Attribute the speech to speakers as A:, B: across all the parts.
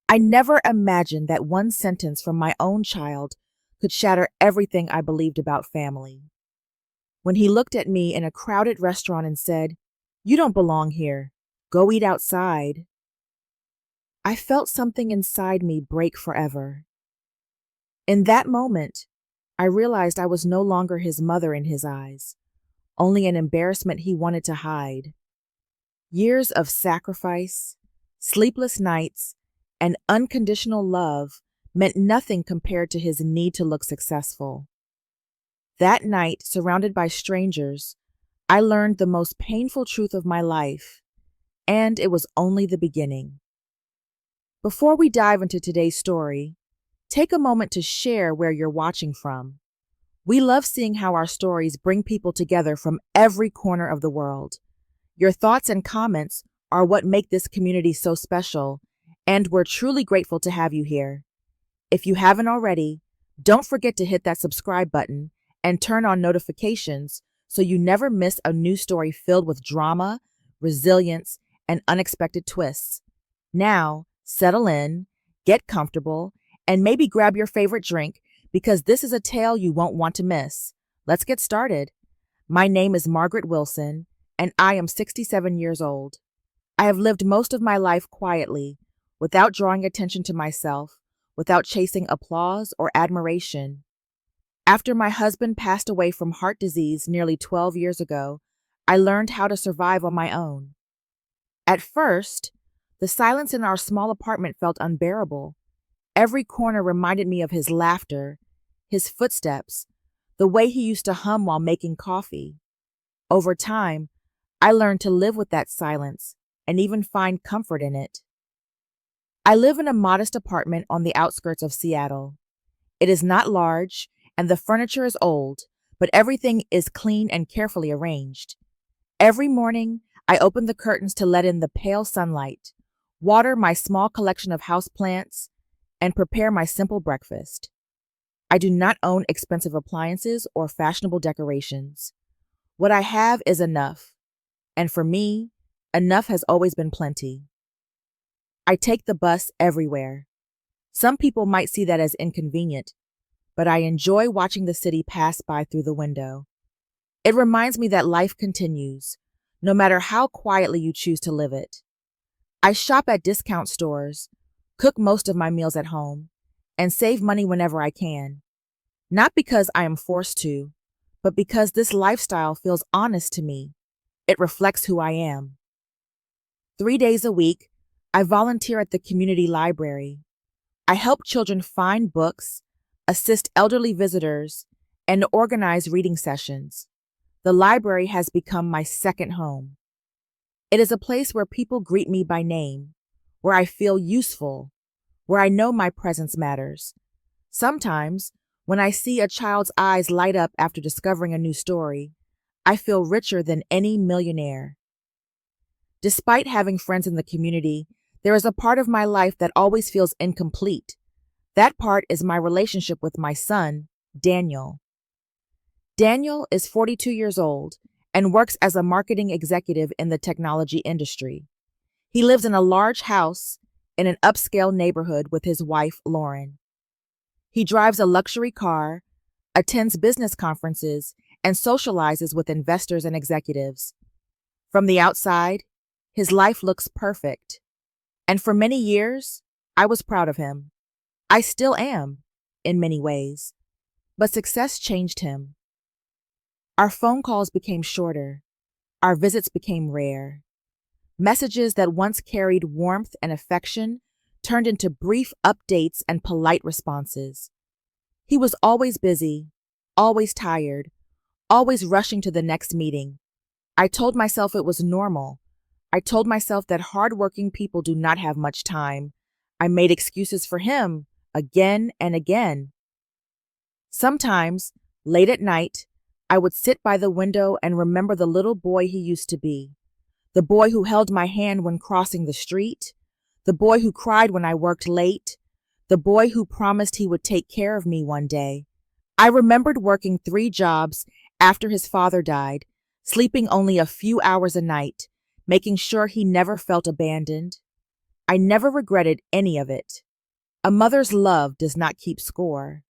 A: I never imagined that one sentence from my own child could shatter everything I believed about family. When he looked at me in a crowded restaurant and said, "You don't belong here. Go eat outside," I felt something inside me break forever. In that moment, I realized I was no longer his mother in his eyes, only an embarrassment he wanted to hide. Years of sacrifice, sleepless nights, and unconditional love meant nothing compared to his need to look successful. That night, surrounded by strangers, I learned the most painful truth of my life, and it was only the beginning. Before we dive into today's story, take a moment to share where you're watching from. We love seeing how our stories bring people together from every corner of the world. Your thoughts and comments are what make this community so special, and we're truly grateful to have you here. If you haven't already, don't forget to hit that subscribe button and turn on notifications so you never miss a new story filled with drama, resilience, and unexpected twists. Now, settle in, get comfortable, and maybe grab your favorite drink because this is a tale you won't want to miss. Let's get started. My name is Margaret Wilson, and I am 67 years old. I have lived most of my life quietly, without drawing attention to myself, without chasing applause or admiration. After my husband passed away from heart disease nearly 12 years ago, I learned how to survive on my own. At first, the silence in our small apartment felt unbearable. Every corner reminded me of his laughter, his footsteps, the way he used to hum while making coffee. Over time, I learned to live with that silence and even find comfort in it. I live in a modest apartment on the outskirts of Seattle. It is not large, and the furniture is old, but everything is clean and carefully arranged. Every morning, I open the curtains to let in the pale sunlight, water my small collection of houseplants, and prepare my simple breakfast. I do not own expensive appliances or fashionable decorations. What I have is enough, and for me, enough has always been plenty. I take the bus everywhere. Some people might see that as inconvenient, but I enjoy watching the city pass by through the window. It reminds me that life continues, no matter how quietly you choose to live it. I shop at discount stores, cook most of my meals at home, and save money whenever I can. Not because I am forced to, but because this lifestyle feels honest to me. It reflects who I am. 3 days a week, I volunteer at the community library. I help children find books, assist elderly visitors, and organize reading sessions. The library has become my second home. It is a place where people greet me by name, where I feel useful, where I know my presence matters. Sometimes, when I see a child's eyes light up after discovering a new story, I feel richer than any millionaire. Despite having friends in the community, there is a part of my life that always feels incomplete. That part is my relationship with my son, Daniel. Daniel is 42 years old and works as a marketing executive in the technology industry. He lives in a large house in an upscale neighborhood with his wife, Lauren. He drives a luxury car, attends business conferences, and socializes with investors and executives. From the outside, his life looks perfect. And for many years, I was proud of him. I still am, in many ways. But success changed him. Our phone calls became shorter. Our visits became rare. Messages that once carried warmth and affection turned into brief updates and polite responses. He was always busy, always tired, always rushing to the next meeting. I told myself it was normal. I told myself that hardworking people do not have much time. I made excuses for him again and again. Sometimes, late at night, I would sit by the window and remember the little boy he used to be. The boy who held my hand when crossing the street. The boy who cried when I worked late. The boy who promised he would take care of me one day. I remembered working 3 jobs after his father died, sleeping only a few hours a night, making sure he never felt abandoned. I never regretted any of it. A mother's love does not keep score.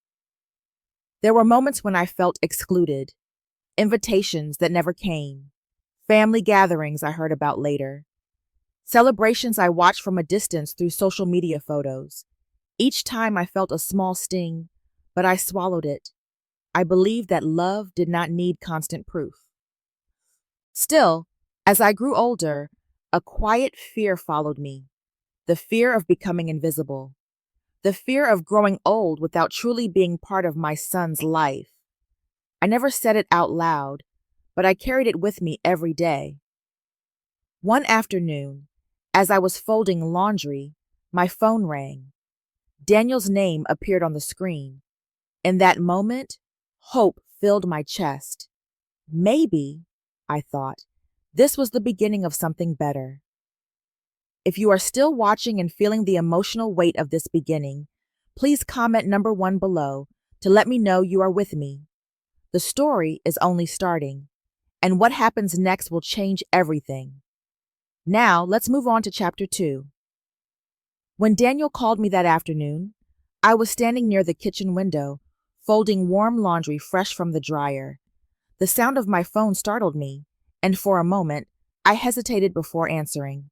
A: There were moments when I felt excluded, invitations that never came, family gatherings I heard about later, celebrations I watched from a distance through social media photos. Each time I felt a small sting, but I swallowed it. I believed that love did not need constant proof. Still, as I grew older, a quiet fear followed me, the fear of becoming invisible, the fear of growing old without truly being part of my son's life. I never said it out loud, but I carried it with me every day. One afternoon, as I was folding laundry, my phone rang. Daniel's name appeared on the screen. In that moment, hope filled my chest. Maybe, I thought, this was the beginning of something better. If you are still watching and feeling the emotional weight of this beginning, please comment number 1 below to let me know you are with me. The story is only starting, and what happens next will change everything. Now, let's move on to chapter 2. When Daniel called me that afternoon, I was standing near the kitchen window, folding warm laundry fresh from the dryer. The sound of my phone startled me, and for a moment, I hesitated before answering.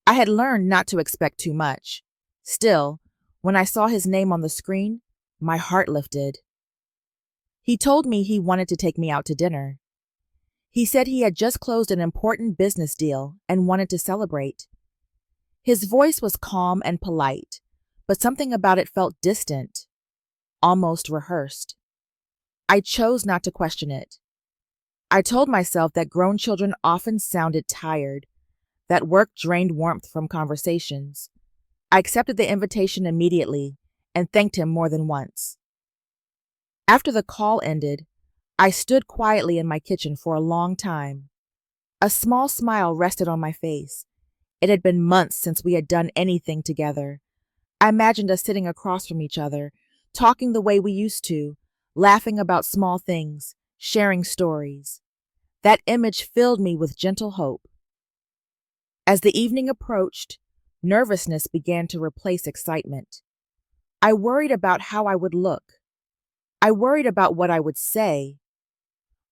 A: I had learned not to expect too much. Still, when I saw his name on the screen, my heart lifted. He told me he wanted to take me out to dinner. He said he had just closed an important business deal and wanted to celebrate. His voice was calm and polite, but something about it felt distant, almost rehearsed. I chose not to question it. I told myself that grown children often sounded tired, that work drained warmth from conversations. I accepted the invitation immediately and thanked him more than once. After the call ended, I stood quietly in my kitchen for a long time. A small smile rested on my face. It had been months since we had done anything together. I imagined us sitting across from each other, talking the way we used to, laughing about small things, sharing stories. That image filled me with gentle hope. As the evening approached, nervousness began to replace excitement. I worried about how I would look. I worried about what I would say.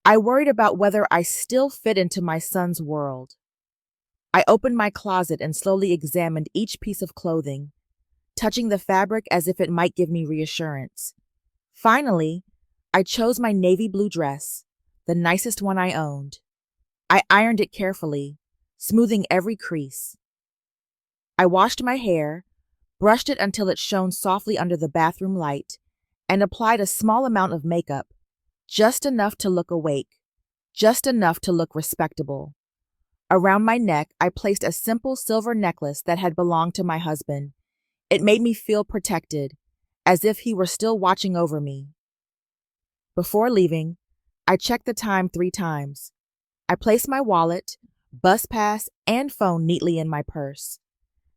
A: I worried about whether I still fit into my son's world. I opened my closet and slowly examined each piece of clothing, touching the fabric as if it might give me reassurance. Finally, I chose my navy blue dress, the nicest one I owned. I ironed it carefully, smoothing every crease. I washed my hair, brushed it until it shone softly under the bathroom light, and applied a small amount of makeup, just enough to look awake, just enough to look respectable. Around my neck, I placed a simple silver necklace that had belonged to my husband. It made me feel protected, as if he were still watching over me. Before leaving, I checked the time 3 times. I placed my wallet, bus pass, and phone neatly in my purse.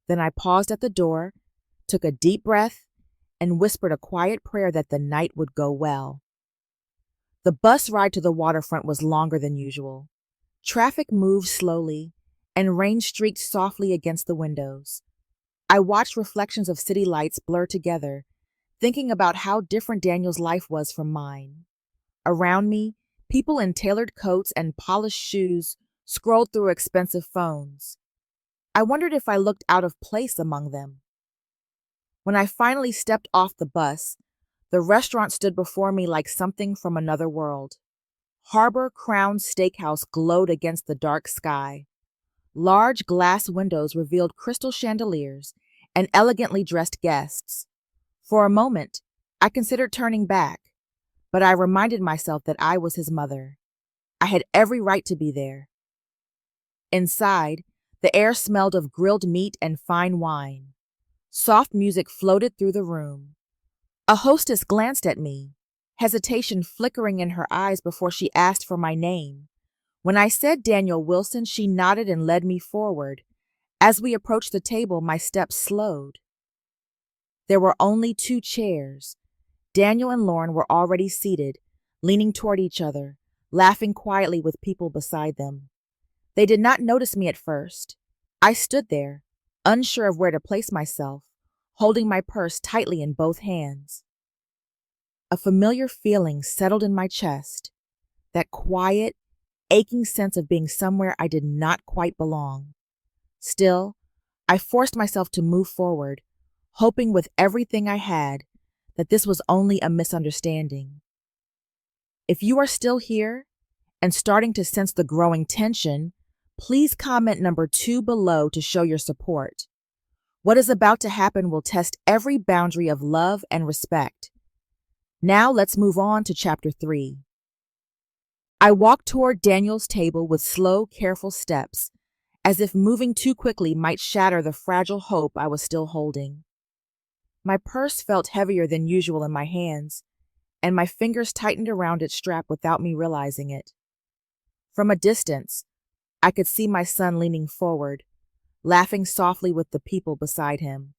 A: Then I paused at the door, took a deep breath, and whispered a quiet prayer that the night would go well. The bus ride to the waterfront was longer than usual. Traffic moved slowly, and rain streaked softly against the windows. I watched reflections of city lights blur together, thinking about how different Daniel's life was from mine. Around me, people in tailored coats and polished shoes scrolled through expensive phones. I wondered if I looked out of place among them. When I finally stepped off the bus, the restaurant stood before me like something from another world. Harbor Crown Steakhouse glowed against the dark sky. Large glass windows revealed crystal chandeliers and elegantly dressed guests. For a moment, I considered turning back, but I reminded myself that I was his mother. I had every right to be there. Inside, the air smelled of grilled meat and fine wine. Soft music floated through the room. A hostess glanced at me, hesitation flickering in her eyes before she asked for my name. When I said Daniel Wilson, she nodded and led me forward. As we approached the table, my steps slowed. There were only 2 chairs. Daniel and Lauren were already seated, leaning toward each other, laughing quietly with people beside them. They did not notice me at first. I stood there, unsure of where to place myself, holding my purse tightly in both hands. A familiar feeling settled in my chest, that quiet, aching sense of being somewhere I did not quite belong. Still, I forced myself to move forward, hoping with everything I had that this was only a misunderstanding. If you are still here and starting to sense the growing tension, please comment number 2 below to show your support. What is about to happen will test every boundary of love and respect. Now let's move on to chapter 3. I walked toward Daniel's table with slow, careful steps, as if moving too quickly might shatter the fragile hope I was still holding. My purse felt heavier than usual in my hands, and my fingers tightened around its strap without me realizing it. From a distance, I could see my son leaning forward, laughing softly with the people beside him.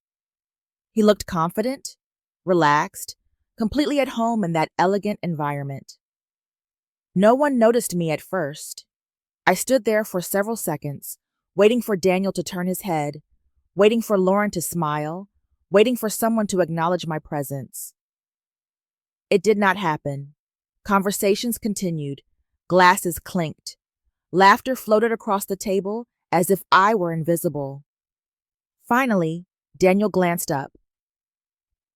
A: He looked confident, relaxed, completely at home in that elegant environment. No one noticed me at first. I stood there for several seconds, waiting for Daniel to turn his head, waiting for Lauren to smile, waiting for someone to acknowledge my presence. It did not happen. Conversations continued, glasses clinked. Laughter floated across the table as if I were invisible. Finally, Daniel glanced up.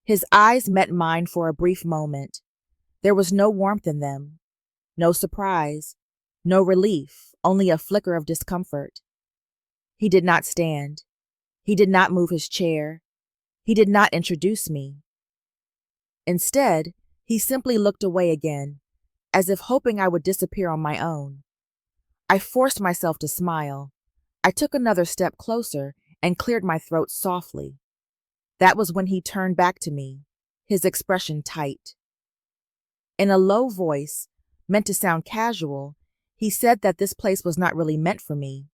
A: His eyes met mine for a brief moment. There was no warmth in them, no surprise, no relief, only a flicker of discomfort. He did not stand. He did not move his chair. He did not introduce me. Instead, he simply looked away again, as if hoping I would disappear on my own. I forced myself to smile. I took another step closer and cleared my throat softly. That was when he turned back to me, his expression tight. In a low voice, meant to sound casual, he said that this place was not really meant for me.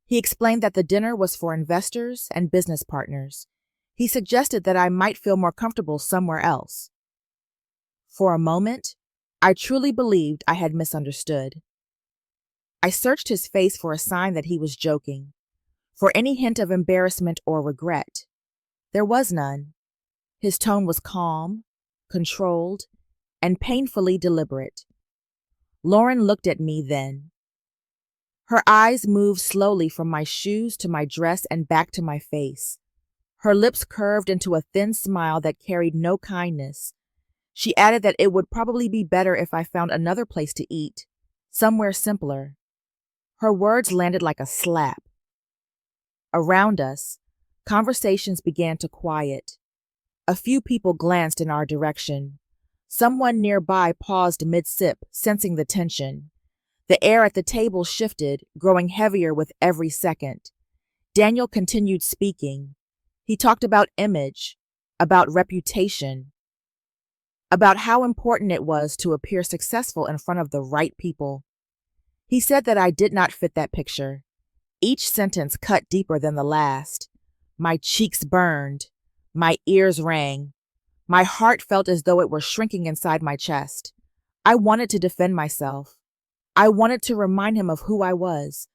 A: He explained that the dinner was for investors and business partners. He suggested that I might feel more comfortable somewhere else. For a moment, I truly believed I had misunderstood. I searched his face for a sign that he was joking, for any hint of embarrassment or regret. There was none. His tone was calm, controlled, and painfully deliberate. Lauren looked at me then. Her eyes moved slowly from my shoes to my dress and back to my face. Her lips curved into a thin smile that carried no kindness. She added that it would probably be better if I found another place to eat, somewhere simpler. Her words landed like a slap. Around us, conversations began to quiet. A few people glanced in our direction. Someone nearby paused mid-sip, sensing the tension. The air at the table shifted, growing heavier with every second. Daniel continued speaking. He talked about image, about reputation, about how important it was to appear successful in front of the right people. He said that I did not fit that picture. Each sentence cut deeper than the last. My cheeks burned. My ears rang. My heart felt as though it were shrinking inside my chest. I wanted to defend myself. I wanted to remind him of who I was,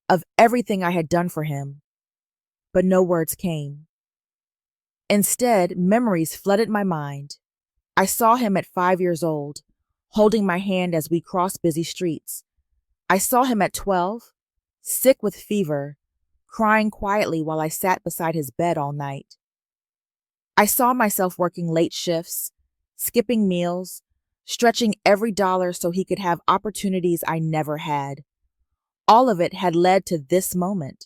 A: of everything I had done for him. But no words came. Instead, memories flooded my mind. I saw him at 5 years old, holding my hand as we crossed busy streets. I saw him at 12, sick with fever, crying quietly while I sat beside his bed all night. I saw myself working late shifts, skipping meals, stretching every dollar so he could have opportunities I never had. All of it had led to this moment,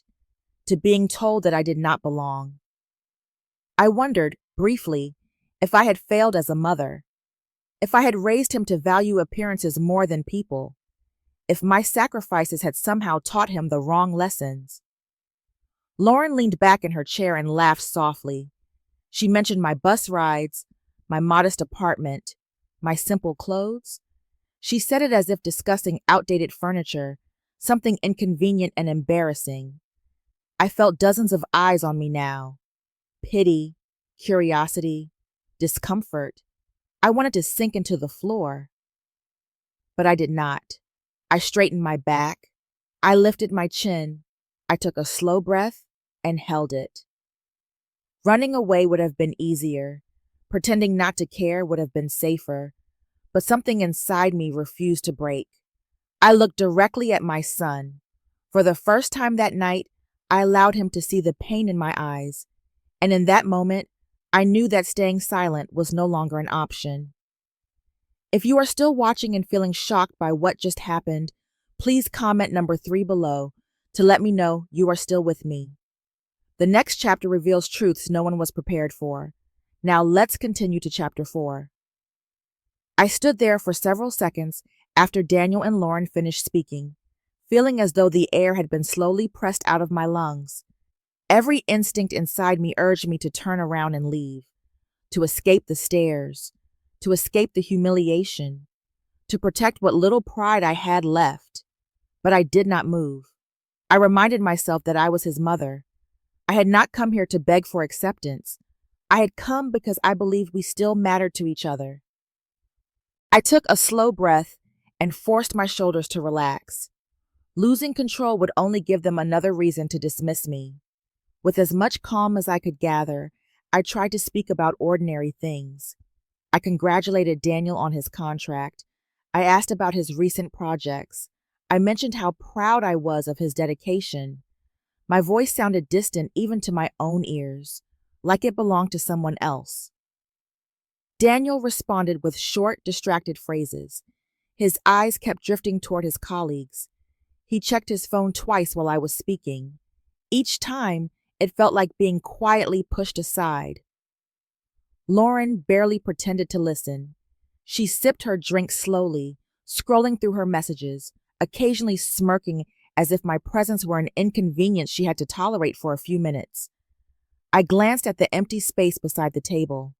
A: to being told that I did not belong. I wondered, briefly, if I had failed as a mother, if I had raised him to value appearances more than people, if my sacrifices had somehow taught him the wrong lessons. Lauren leaned back in her chair and laughed softly. She mentioned my bus rides, my modest apartment, my simple clothes. She said it as if discussing outdated furniture, something inconvenient and embarrassing. I felt dozens of eyes on me now. Pity, curiosity, discomfort. I wanted to sink into the floor. But I did not. I straightened my back. I lifted my chin. I took a slow breath and held it. Running away would have been easier. Pretending not to care would have been safer. But something inside me refused to break. I looked directly at my son. For the first time that night, I allowed him to see the pain in my eyes. And in that moment, I knew that staying silent was no longer an option. If you are still watching and feeling shocked by what just happened, please comment number 3 below to let me know you are still with me. The next chapter reveals truths no one was prepared for. Now let's continue to chapter 4. I stood there for several seconds after Daniel and Lauren finished speaking, feeling as though the air had been slowly pressed out of my lungs. Every instinct inside me urged me to turn around and leave, to escape the stares, to escape the humiliation, to protect what little pride I had left. But I did not move. I reminded myself that I was his mother. I had not come here to beg for acceptance. I had come because I believed we still mattered to each other. I took a slow breath and forced my shoulders to relax. Losing control would only give them another reason to dismiss me. With as much calm as I could gather, I tried to speak about ordinary things. I congratulated Daniel on his contract. I asked about his recent projects. I mentioned how proud I was of his dedication. My voice sounded distant even to my own ears, like it belonged to someone else. Daniel responded with short, distracted phrases. His eyes kept drifting toward his colleagues. He checked his phone twice while I was speaking. Each time, it felt like being quietly pushed aside. Lauren barely pretended to listen. She sipped her drink slowly, scrolling through her messages, occasionally smirking as if my presence were an inconvenience she had to tolerate for a few minutes. I glanced at the empty space beside the table.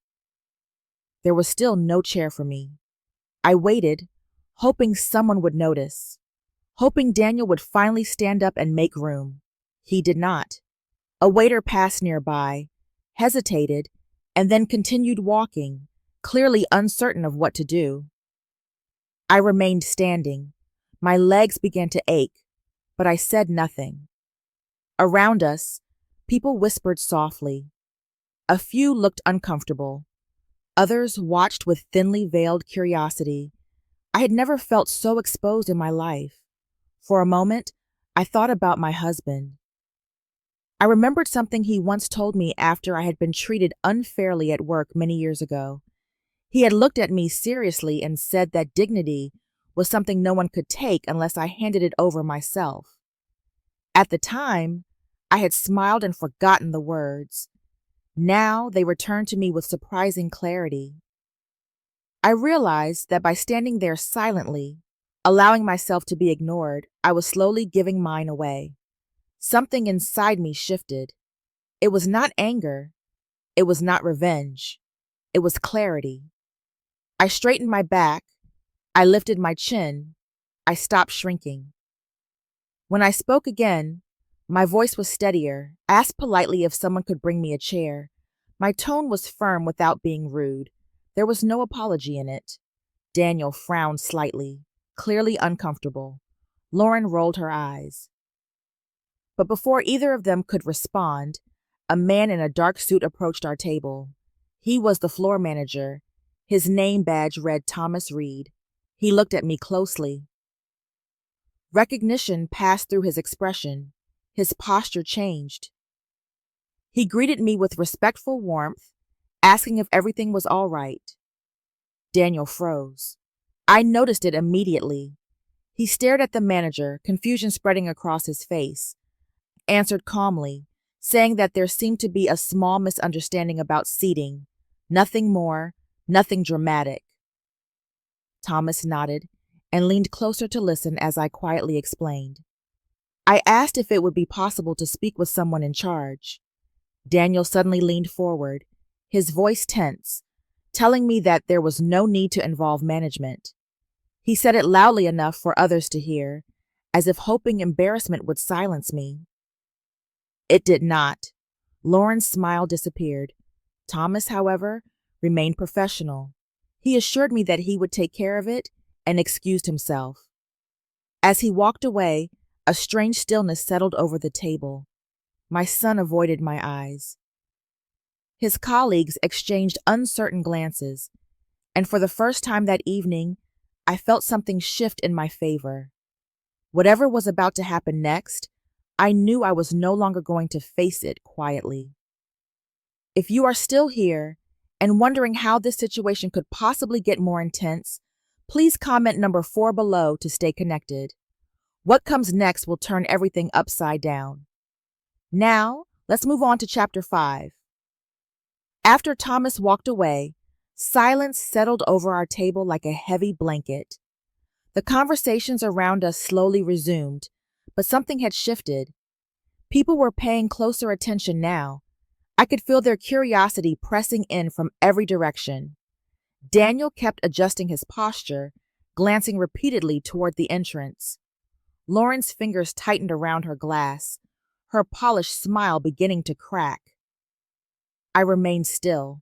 A: There was still no chair for me. I waited, hoping someone would notice, hoping Daniel would finally stand up and make room. He did not. A waiter passed nearby, hesitated, and then continued walking, clearly uncertain of what to do. I remained standing. My legs began to ache, but I said nothing. Around us, people whispered softly. A few looked uncomfortable. Others watched with thinly veiled curiosity. I had never felt so exposed in my life. For a moment, I thought about my husband. I remembered something he once told me after I had been treated unfairly at work many years ago. He had looked at me seriously and said that dignity was something no one could take unless I handed it over myself. At the time, I had smiled and forgotten the words. Now they returned to me with surprising clarity. I realized that by standing there silently, allowing myself to be ignored, I was slowly giving mine away. Something inside me shifted. It was not anger. It was not revenge. It was clarity. I straightened my back. I lifted my chin. I stopped shrinking. When I spoke again, my voice was steadier. I asked politely if someone could bring me a chair. My tone was firm without being rude. There was no apology in it. Daniel frowned slightly, clearly uncomfortable. Lauren rolled her eyes. But before either of them could respond, a man in a dark suit approached our table. He was the floor manager. His name badge read Thomas Reed. He looked at me closely. Recognition passed through his expression. His posture changed. He greeted me with respectful warmth, asking if everything was all right. Daniel froze. I noticed it immediately. He stared at the manager, confusion spreading across his face. Answered calmly, saying that there seemed to be a small misunderstanding about seating. Nothing more, nothing dramatic. Thomas nodded and leaned closer to listen as I quietly explained. I asked if it would be possible to speak with someone in charge. Daniel suddenly leaned forward, his voice tense, telling me that there was no need to involve management. He said it loudly enough for others to hear, as if hoping embarrassment would silence me. It did not. Lauren's smile disappeared. Thomas, however, remained professional. He assured me that he would take care of it and excused himself. As he walked away, a strange stillness settled over the table. My son avoided my eyes. His colleagues exchanged uncertain glances, and for the first time that evening, I felt something shift in my favor. Whatever was about to happen next, I knew I was no longer going to face it quietly. If you are still here and wondering how this situation could possibly get more intense, please comment number 4 below to stay connected. What comes next will turn everything upside down. Now, let's move on to chapter 5. After Thomas walked away, silence settled over our table like a heavy blanket. The conversations around us slowly resumed, but something had shifted. People were paying closer attention now. I could feel their curiosity pressing in from every direction. Daniel kept adjusting his posture, glancing repeatedly toward the entrance. Lauren's fingers tightened around her glass, her polished smile beginning to crack. I remained still.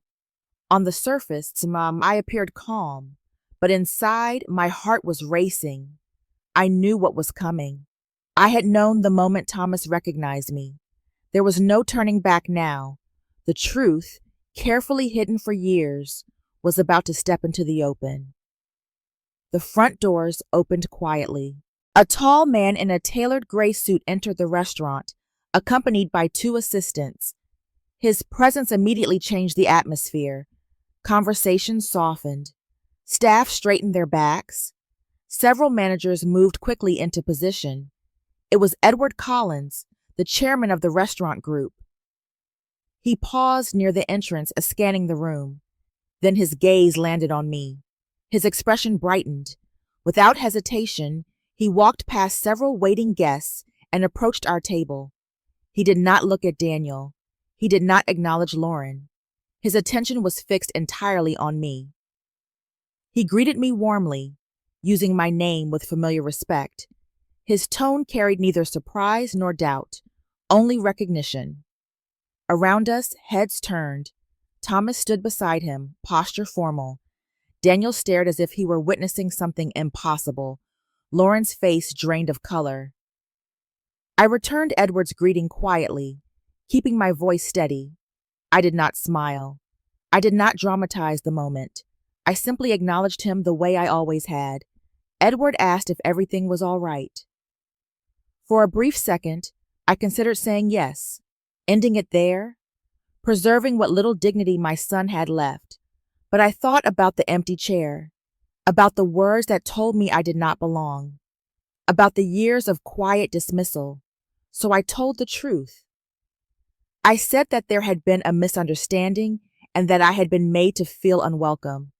A: On the surface, I appeared calm, but inside, my heart was racing. I knew what was coming. I had known the moment Thomas recognized me. There was no turning back now. The truth, carefully hidden for years, was about to step into the open. The front doors opened quietly. A tall man in a tailored gray suit entered the restaurant, accompanied by 2 assistants. His presence immediately changed the atmosphere. Conversations softened. Staff straightened their backs. Several managers moved quickly into position. It was Edward Collins, the chairman of the restaurant group. He paused near the entrance, scanning the room. Then his gaze landed on me. His expression brightened. Without hesitation, he walked past several waiting guests and approached our table. He did not look at Daniel. He did not acknowledge Lauren. His attention was fixed entirely on me. He greeted me warmly, using my name with familiar respect. His tone carried neither surprise nor doubt, only recognition. Around us, heads turned. Thomas stood beside him, posture formal. Daniel stared as if he were witnessing something impossible. Lauren's face drained of color. I returned Edward's greeting quietly, keeping my voice steady. I did not smile. I did not dramatize the moment. I simply acknowledged him the way I always had. Edward asked if everything was all right. For a brief second, I considered saying yes, ending it there, preserving what little dignity my son had left. But I thought about the empty chair, about the words that told me I did not belong, about the years of quiet dismissal. So I told the truth. I said that there had been a misunderstanding and that I had been made to feel unwelcome.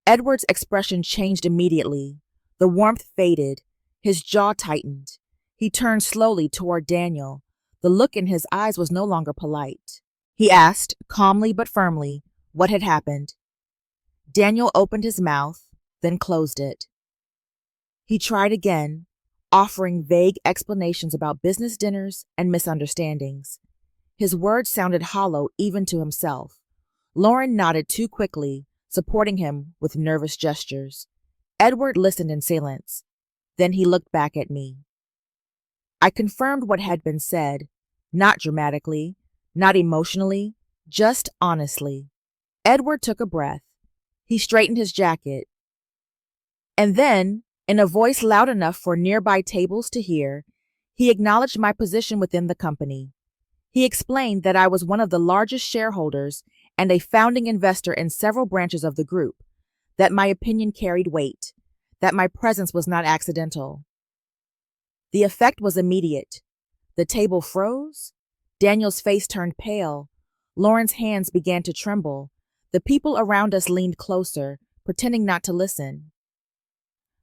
A: Edward's expression changed immediately. The warmth faded. His jaw tightened. He turned slowly toward Daniel. The look in his eyes was no longer polite. He asked, calmly but firmly, what had happened. Daniel opened his mouth, then closed it. He tried again, offering vague explanations about business dinners and misunderstandings. His words sounded hollow even to himself. Lauren nodded too quickly, supporting him with nervous gestures. Edward listened in silence. Then he looked back at me. I confirmed what had been said, not dramatically, not emotionally, just honestly. Edward took a breath. He straightened his jacket. And then, in a voice loud enough for nearby tables to hear, he acknowledged my position within the company. He explained that I was one of the largest shareholders and a founding investor in several branches of the group, that my opinion carried weight, that my presence was not accidental. The effect was immediate. The table froze. Daniel's face turned pale. Lauren's hands began to tremble. The people around us leaned closer, pretending not to listen.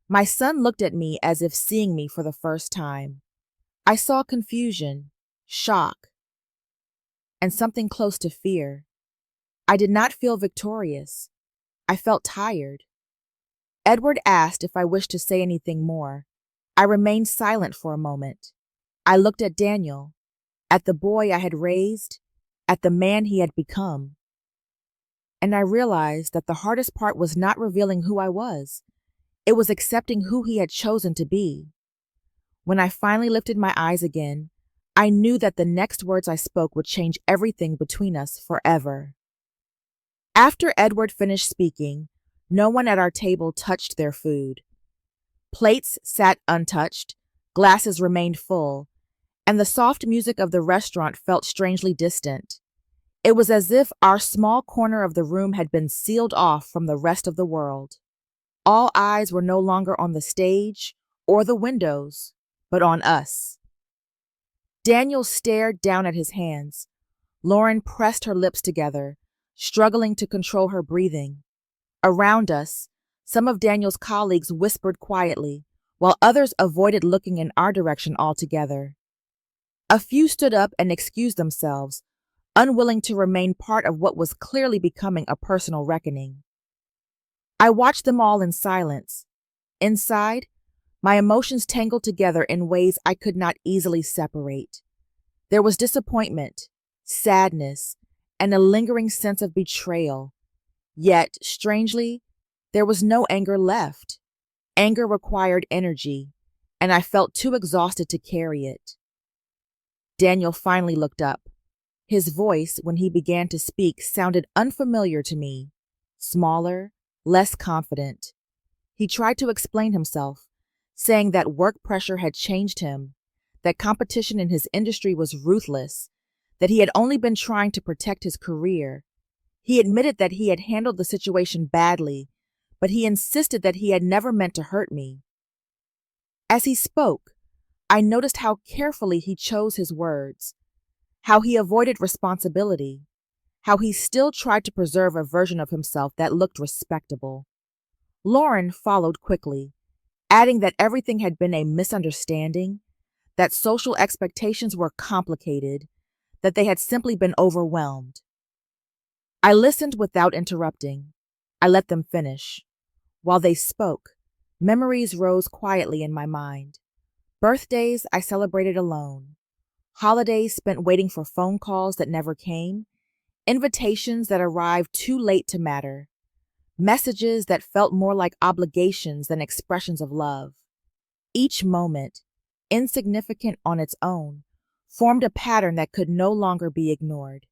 A: My son looked at me as if seeing me for the first time. I saw confusion, shock, and something close to fear. I did not feel victorious. I felt tired. Edward asked if I wished to say anything more. I remained silent for a moment. I looked at Daniel, at the boy I had raised, at the man he had become. And I realized that the hardest part was not revealing who I was. It was accepting who he had chosen to be. When I finally lifted my eyes again, I knew that the next words I spoke would change everything between us forever. After Edward finished speaking, no one at our table touched their food. Plates sat untouched, glasses remained full, and the soft music of the restaurant felt strangely distant. It was as if our small corner of the room had been sealed off from the rest of the world. All eyes were no longer on the stage or the windows, but on us. Daniel stared down at his hands. Lauren pressed her lips together, struggling to control her breathing. Around us, some of Daniel's colleagues whispered quietly, while others avoided looking in our direction altogether. A few stood up and excused themselves, unwilling to remain part of what was clearly becoming a personal reckoning. I watched them all in silence. Inside, my emotions tangled together in ways I could not easily separate. There was disappointment, sadness, and a lingering sense of betrayal. Yet, strangely, there was no anger left. Anger required energy, and I felt too exhausted to carry it. Daniel finally looked up. His voice, when he began to speak, sounded unfamiliar to me, smaller, less confident. He tried to explain himself, saying that work pressure had changed him, that competition in his industry was ruthless, that he had only been trying to protect his career. He admitted that he had handled the situation badly, but he insisted that he had never meant to hurt me. As he spoke, I noticed how carefully he chose his words, how he avoided responsibility, how he still tried to preserve a version of himself that looked respectable. Lauren followed quickly, adding that everything had been a misunderstanding, that social expectations were complicated, that they had simply been overwhelmed. I listened without interrupting. I let them finish. While they spoke, memories rose quietly in my mind. Birthdays I celebrated alone. Holidays spent waiting for phone calls that never came. Invitations that arrived too late to matter. Messages that felt more like obligations than expressions of love. Each moment, insignificant on its own, formed a pattern that could no longer be ignored.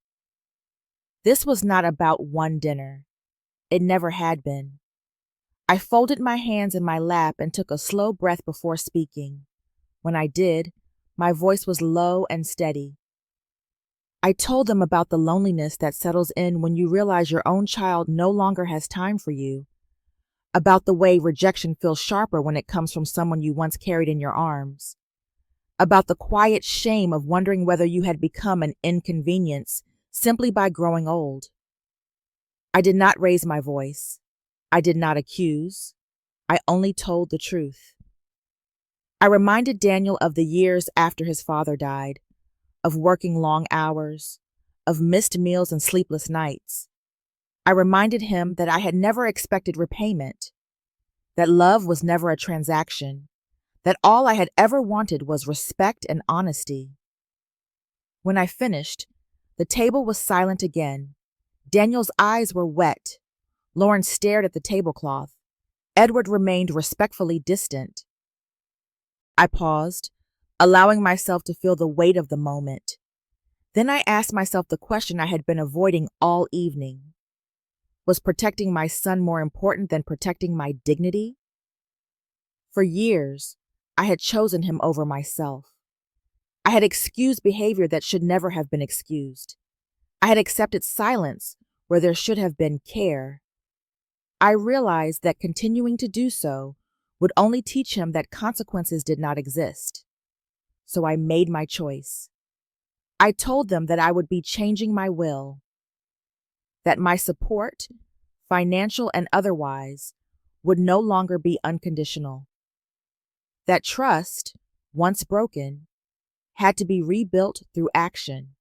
A: This was not about one dinner. It never had been. I folded my hands in my lap and took a slow breath before speaking. When I did, my voice was low and steady. I told them about the loneliness that settles in when you realize your own child no longer has time for you, about the way rejection feels sharper when it comes from someone you once carried in your arms, about the quiet shame of wondering whether you had become an inconvenience simply by growing old. I did not raise my voice. I did not accuse. I only told the truth. I reminded Daniel of the years after his father died, of working long hours, of missed meals and sleepless nights. I reminded him that I had never expected repayment, that love was never a transaction, that all I had ever wanted was respect and honesty. When I finished, the table was silent again. Daniel's eyes were wet. Lauren stared at the tablecloth. Edward remained respectfully distant. I paused, allowing myself to feel the weight of the moment. Then I asked myself the question I had been avoiding all evening. Was protecting my son more important than protecting my dignity? For years, I had chosen him over myself. I had excused behavior that should never have been excused. I had accepted silence where there should have been care. I realized that continuing to do so would only teach him that consequences did not exist. So I made my choice. I told them that I would be changing my will, that my support, financial and otherwise, would no longer be unconditional, that trust, once broken, had to be rebuilt through action.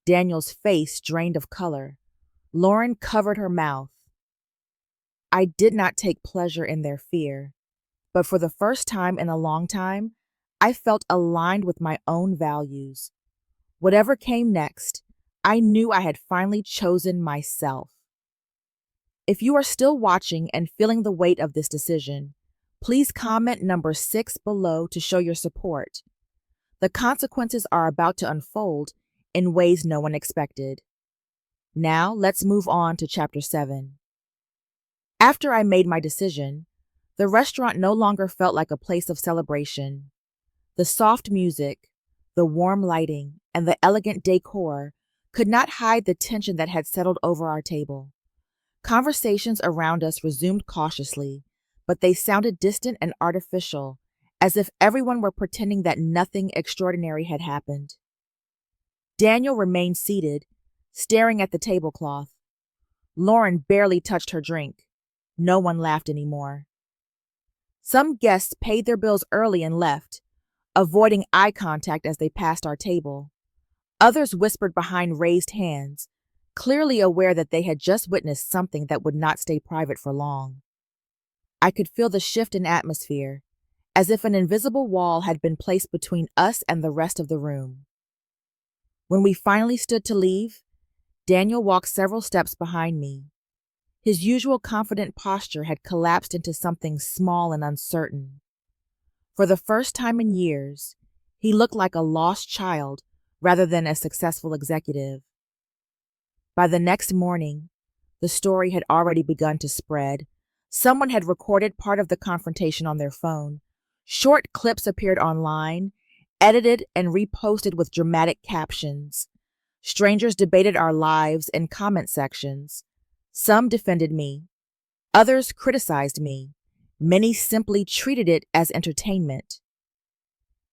A: Daniel's face drained of color. Lauren covered her mouth. I did not take pleasure in their fear, but for the first time in a long time, I felt aligned with my own values. Whatever came next, I knew I had finally chosen myself. If you are still watching and feeling the weight of this decision, please comment number 6 below to show your support. The consequences are about to unfold in ways no one expected. Now, let's move on to Chapter 7. After I made my decision, the restaurant no longer felt like a place of celebration. The soft music, the warm lighting, and the elegant decor could not hide the tension that had settled over our table. Conversations around us resumed cautiously, but they sounded distant and artificial, as if everyone were pretending that nothing extraordinary had happened. Daniel remained seated, staring at the tablecloth. Lauren barely touched her drink. No one laughed anymore. Some guests paid their bills early and left, avoiding eye contact as they passed our table. Others whispered behind raised hands, clearly aware that they had just witnessed something that would not stay private for long. I could feel the shift in atmosphere, as if an invisible wall had been placed between us and the rest of the room. When we finally stood to leave, Daniel walked several steps behind me. His usual confident posture had collapsed into something small and uncertain. For the first time in years, he looked like a lost child rather than a successful executive. By the next morning, the story had already begun to spread. Someone had recorded part of the confrontation on their phone. Short clips appeared online, edited and reposted with dramatic captions. Strangers debated our lives in comment sections. Some defended me. Others criticized me. Many simply treated it as entertainment.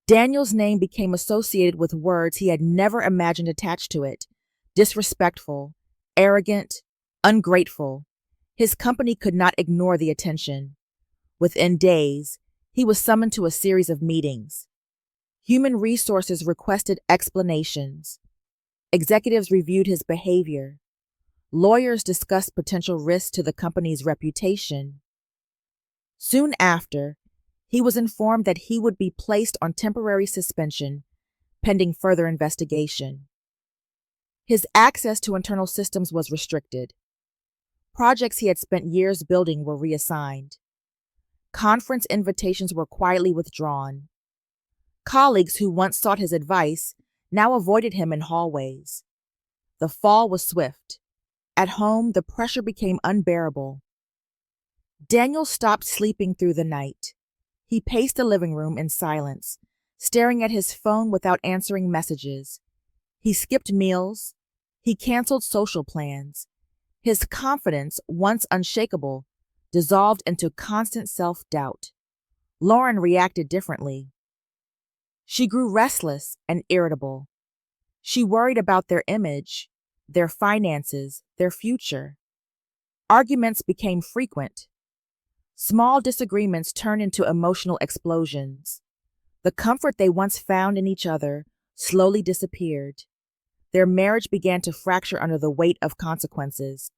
A: Daniel's name became associated with words he had never imagined attached to it: disrespectful, arrogant, ungrateful. His company could not ignore the attention. Within days, he was summoned to a series of meetings. Human resources requested explanations. Executives reviewed his behavior. Lawyers discussed potential risks to the company's reputation. Soon after, he was informed that he would be placed on temporary suspension, pending further investigation. His access to internal systems was restricted. Projects he had spent years building were reassigned. Conference invitations were quietly withdrawn. Colleagues who once sought his advice now avoided him in hallways. The fall was swift. At home, the pressure became unbearable. Daniel stopped sleeping through the night. He paced the living room in silence, staring at his phone without answering messages. He skipped meals. He canceled social plans. His confidence, once unshakable, dissolved into constant self-doubt. Lauren reacted differently. She grew restless and irritable. She worried about their image, their finances, their future. Arguments became frequent. Small disagreements turned into emotional explosions. The comfort they once found in each other slowly disappeared. Their marriage began to fracture under the weight of consequences.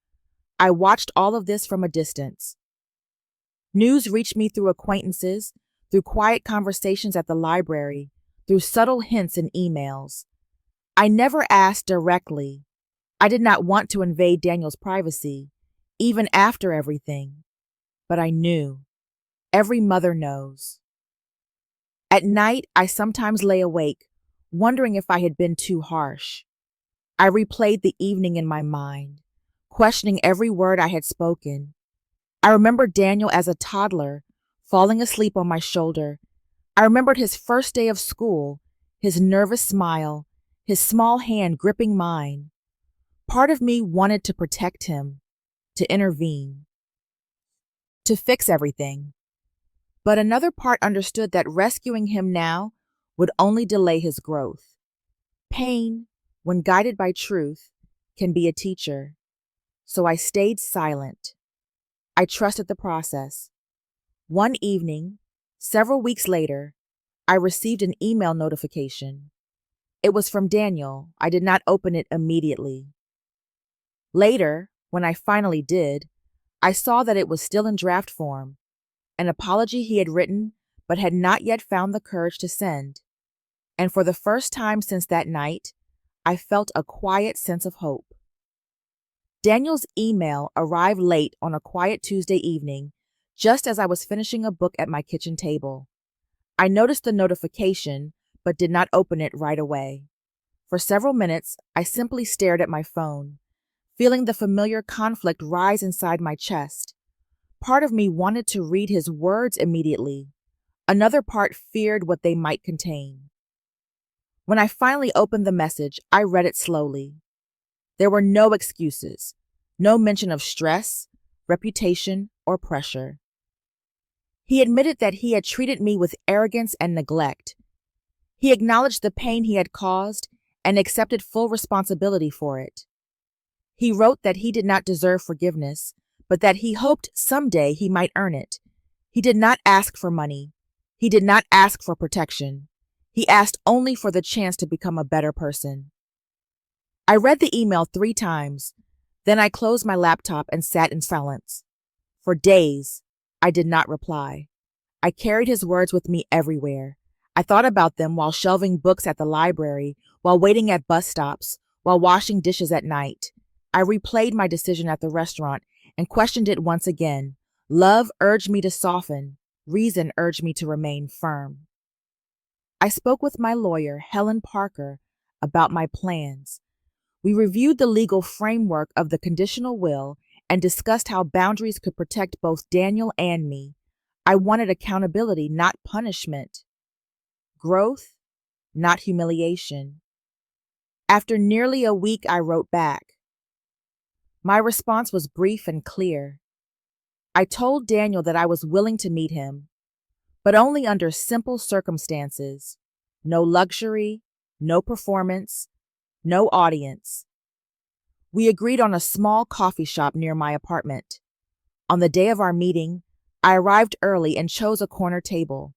A: I watched all of this from a distance. News reached me through acquaintances, through quiet conversations at the library, through subtle hints in emails. I never asked directly. I did not want to invade Daniel's privacy, even after everything. But I knew. Every mother knows. At night, I sometimes lay awake, wondering if I had been too harsh. I replayed the evening in my mind, questioning every word I had spoken. I remembered Daniel as a toddler, falling asleep on my shoulder. I remembered his first day of school, his nervous smile, his small hand gripping mine. Part of me wanted to protect him, to intervene, to fix everything. But another part understood that rescuing him now would only delay his growth. Pain, when guided by truth, can be a teacher. So I stayed silent. I trusted the process. One evening, several weeks later, I received an email notification. It was from Daniel. I did not open it immediately. Later, when I finally did, I saw that it was still in draft form, an apology he had written but had not yet found the courage to send. And for the first time since that night, I felt a quiet sense of hope. Daniel's email arrived late on a quiet Tuesday evening, just as I was finishing a book at my kitchen table. I noticed the notification, but did not open it right away. For several minutes, I simply stared at my phone, feeling the familiar conflict rise inside my chest. Part of me wanted to read his words immediately. Another part feared what they might contain. When I finally opened the message, I read it slowly. There were no excuses, no mention of stress, reputation, or pressure. He admitted that he had treated me with arrogance and neglect. He acknowledged the pain he had caused and accepted full responsibility for it. He wrote that he did not deserve forgiveness, but that he hoped someday he might earn it. He did not ask for money. He did not ask for protection. He asked only for the chance to become a better person. I read the email 3 times. Then I closed my laptop and sat in silence. For days, I did not reply. I carried his words with me everywhere. I thought about them while shelving books at the library, while waiting at bus stops, while washing dishes at night. I replayed my decision at the restaurant and questioned it once again. Love urged me to soften. Reason urged me to remain firm. I spoke with my lawyer, Helen Parker, about my plans. We reviewed the legal framework of the conditional will and discussed how boundaries could protect both Daniel and me. I wanted accountability, not punishment. Growth, not humiliation. After nearly a week, I wrote back. My response was brief and clear. I told Daniel that I was willing to meet him, but only under simple circumstances. No luxury, no performance, no audience. We agreed on a small coffee shop near my apartment. On the day of our meeting, I arrived early and chose a corner table.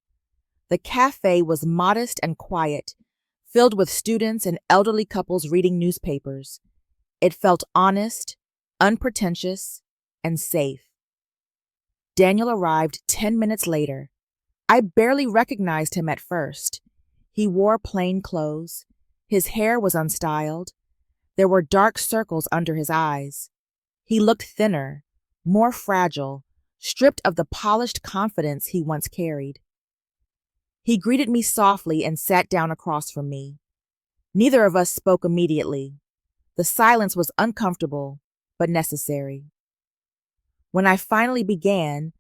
A: The cafe was modest and quiet, filled with students and elderly couples reading newspapers. It felt honest, unpretentious, and safe. Daniel arrived 10 minutes later. I barely recognized him at first. He wore plain clothes. His hair was unstyled. There were dark circles under his eyes. He looked thinner, more fragile, stripped of the polished confidence he once carried. He greeted me softly and sat down across from me. Neither of us spoke immediately. The silence was uncomfortable, but necessary. When I finally began,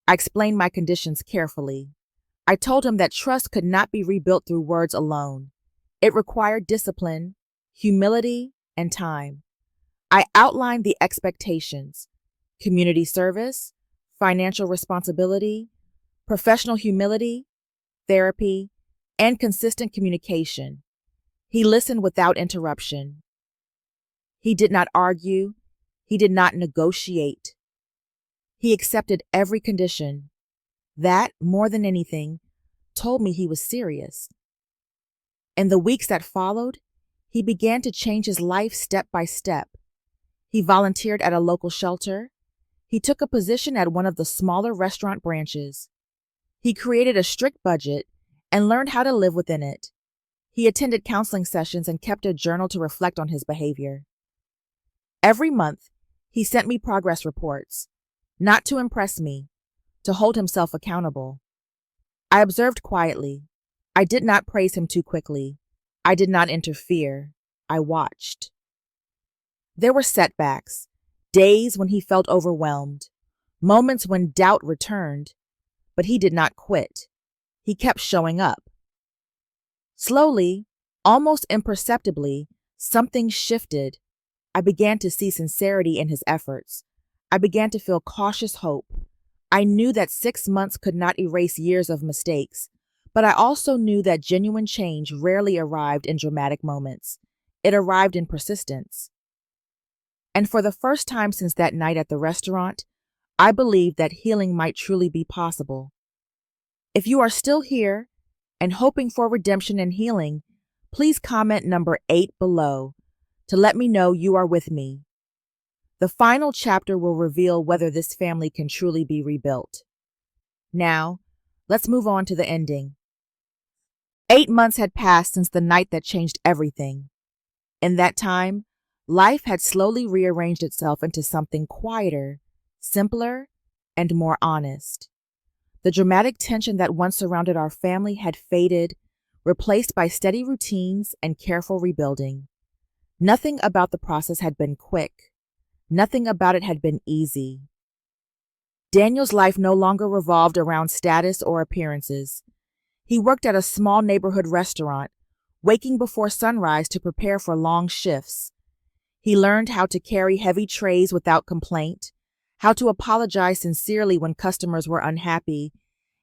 A: I explained my conditions carefully. I told him that trust could not be rebuilt through words alone. It required discipline, humility, and time. I outlined the expectations: community service, financial responsibility, professional humility, therapy, and consistent communication. He listened without interruption. He did not argue. He did not negotiate. He accepted every condition. That, more than anything, told me he was serious. In the weeks that followed, he began to change his life step by step. He volunteered at a local shelter. He took a position at one of the smaller restaurant branches. He created a strict budget and learned how to live within it. He attended counseling sessions and kept a journal to reflect on his behavior. Every month, he sent me progress reports, not to impress me, to hold himself accountable. I observed quietly. I did not praise him too quickly. I did not interfere. I watched. There were setbacks, days when he felt overwhelmed, moments when doubt returned, but he did not quit. He kept showing up. Slowly, almost imperceptibly, something shifted. I began to see sincerity in his efforts. I began to feel cautious hope. I knew that 6 months could not erase years of mistakes, but I also knew that genuine change rarely arrived in dramatic moments. It arrived in persistence. And for the first time since that night at the restaurant, I believed that healing might truly be possible. If you are still here and hoping for redemption and healing, please comment number 8 below to let me know you are with me. The final chapter will reveal whether this family can truly be rebuilt. Now, let's move on to the ending. 8 months had passed since the night that changed everything. In that time, life had slowly rearranged itself into something quieter, simpler, and more honest. The dramatic tension that once surrounded our family had faded, replaced by steady routines and careful rebuilding. Nothing about the process had been quick. Nothing about it had been easy. Daniel's life no longer revolved around status or appearances. He worked at a small neighborhood restaurant, waking before sunrise to prepare for long shifts. He learned how to carry heavy trays without complaint, how to apologize sincerely when customers were unhappy,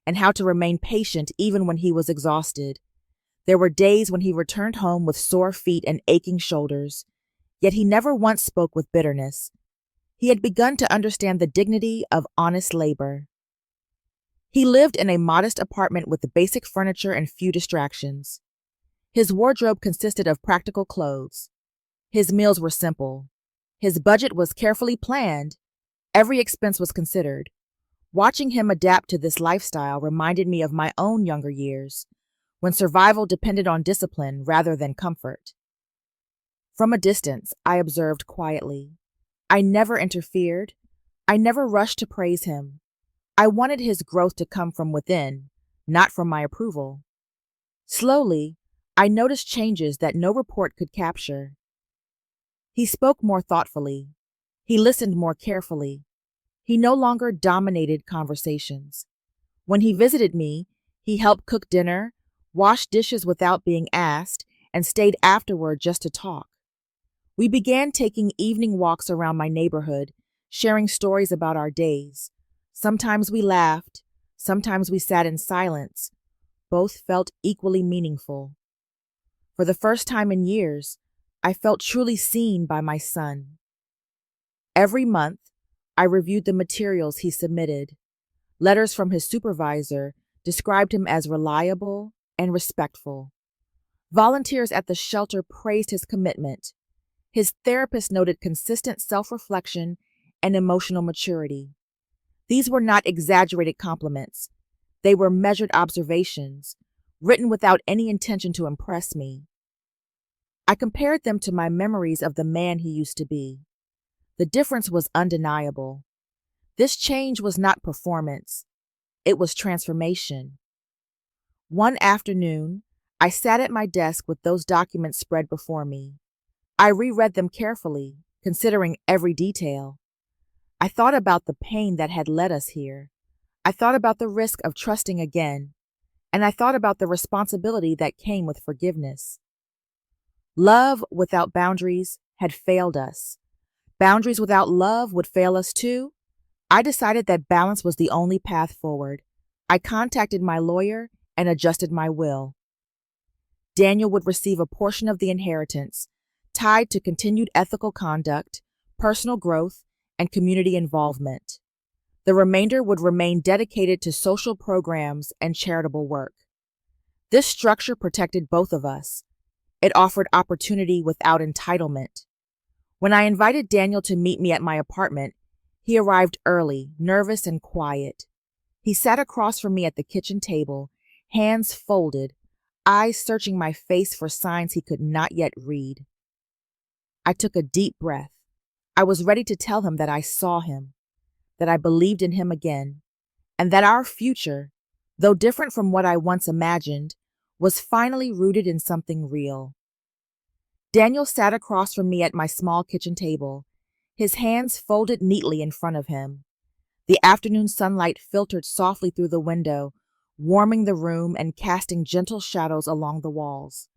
A: and how to remain patient even when he was exhausted. There were days when he returned home with sore feet and aching shoulders, yet he never once spoke with bitterness. He had begun to understand the dignity of honest labor. He lived in a modest apartment with the basic furniture and few distractions. His wardrobe consisted of practical clothes. His meals were simple. His budget was carefully planned. Every expense was considered. Watching him adapt to this lifestyle reminded me of my own younger years, when survival depended on discipline rather than comfort. From a distance, I observed quietly. I never interfered. I never rushed to praise him. I wanted his growth to come from within, not from my approval. Slowly, I noticed changes that no report could capture. He spoke more thoughtfully. He listened more carefully. He no longer dominated conversations. When he visited me, he helped cook dinner, washed dishes without being asked, and stayed afterward just to talk. We began taking evening walks around my neighborhood, sharing stories about our days. Sometimes we laughed, sometimes we sat in silence. Both felt equally meaningful. For the first time in years, I felt truly seen by my son. Every month, I reviewed the materials he submitted. Letters from his supervisor described him as reliable and respectful. Volunteers at the shelter praised his commitment. His therapist noted consistent self-reflection and emotional maturity. These were not exaggerated compliments. They were measured observations, written without any intention to impress me. I compared them to my memories of the man he used to be. The difference was undeniable. This change was not performance. It was transformation. One afternoon, I sat at my desk with those documents spread before me. I reread them carefully, considering every detail. I thought about the pain that had led us here. I thought about the risk of trusting again, and I thought about the responsibility that came with forgiveness. Love without boundaries had failed us. Boundaries without love would fail us too. I decided that balance was the only path forward. I contacted my lawyer and adjusted my will. Daniel would receive a portion of the inheritance, tied to continued ethical conduct, personal growth, and community involvement. The remainder would remain dedicated to social programs and charitable work. This structure protected both of us. It offered opportunity without entitlement. When I invited Daniel to meet me at my apartment, he arrived early, nervous and quiet. He sat across from me at the kitchen table, hands folded, eyes searching my face for signs he could not yet read. I took a deep breath. I was ready to tell him that I saw him, that I believed in him again, and that our future, though different from what I once imagined, was finally rooted in something real. Daniel sat across from me at my small kitchen table, his hands folded neatly in front of him. The afternoon sunlight filtered softly through the window, warming the room and casting gentle shadows along the walls.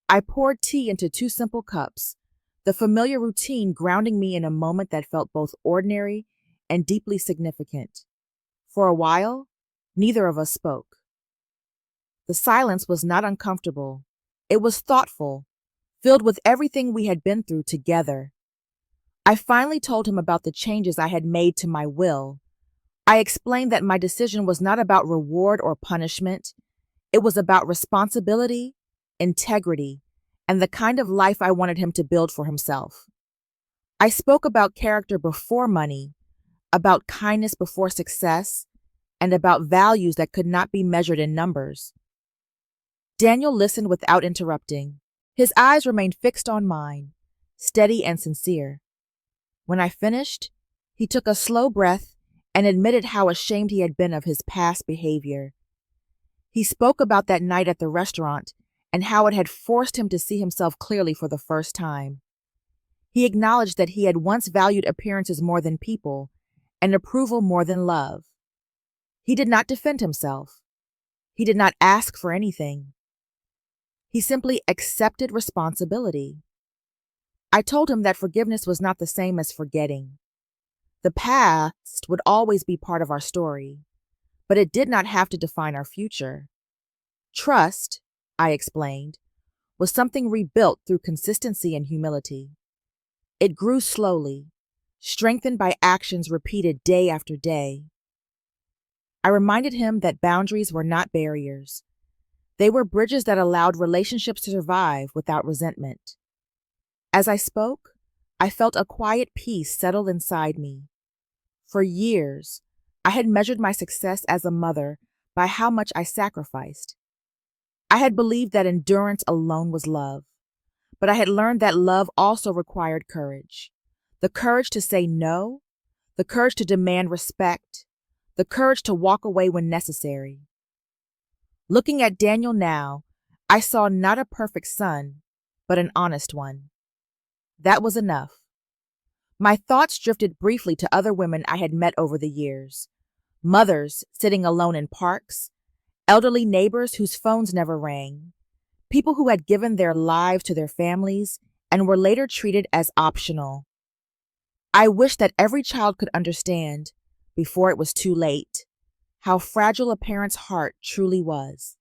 A: I poured tea into 2 simple cups, the familiar routine grounding me in a moment that felt both ordinary and deeply significant. For a while, neither of us spoke. The silence was not uncomfortable. It was thoughtful, filled with everything we had been through together. I finally told him about the changes I had made to my will. I explained that my decision was not about reward or punishment. It was about responsibility, integrity, and the kind of life I wanted him to build for himself. I spoke about character before money, about kindness before success, and about values that could not be measured in numbers. Daniel listened without interrupting. His eyes remained fixed on mine, steady and sincere. When I finished, he took a slow breath and admitted how ashamed he had been of his past behavior. He spoke about that night at the restaurant and how it had forced him to see himself clearly for the first time. He acknowledged that he had once valued appearances more than people and approval more than love. He did not defend himself. He did not ask for anything. He simply accepted responsibility. I told him that forgiveness was not the same as forgetting. The past would always be part of our story, but it did not have to define our future. Trust, I explained, was something rebuilt through consistency and humility. It grew slowly, strengthened by actions repeated day after day. I reminded him that boundaries were not barriers. They were bridges that allowed relationships to survive without resentment. As I spoke, I felt a quiet peace settle inside me. For years, I had measured my success as a mother by how much I sacrificed. I had believed that endurance alone was love, but I had learned that love also required courage. The courage to say no, the courage to demand respect, the courage to walk away when necessary. Looking at Daniel now, I saw not a perfect son, but an honest one. That was enough. My thoughts drifted briefly to other women I had met over the years. Mothers sitting alone in parks, elderly neighbors whose phones never rang, people who had given their lives to their families and were later treated as optional. I wish that every child could understand, before it was too late, how fragile a parent's heart truly was.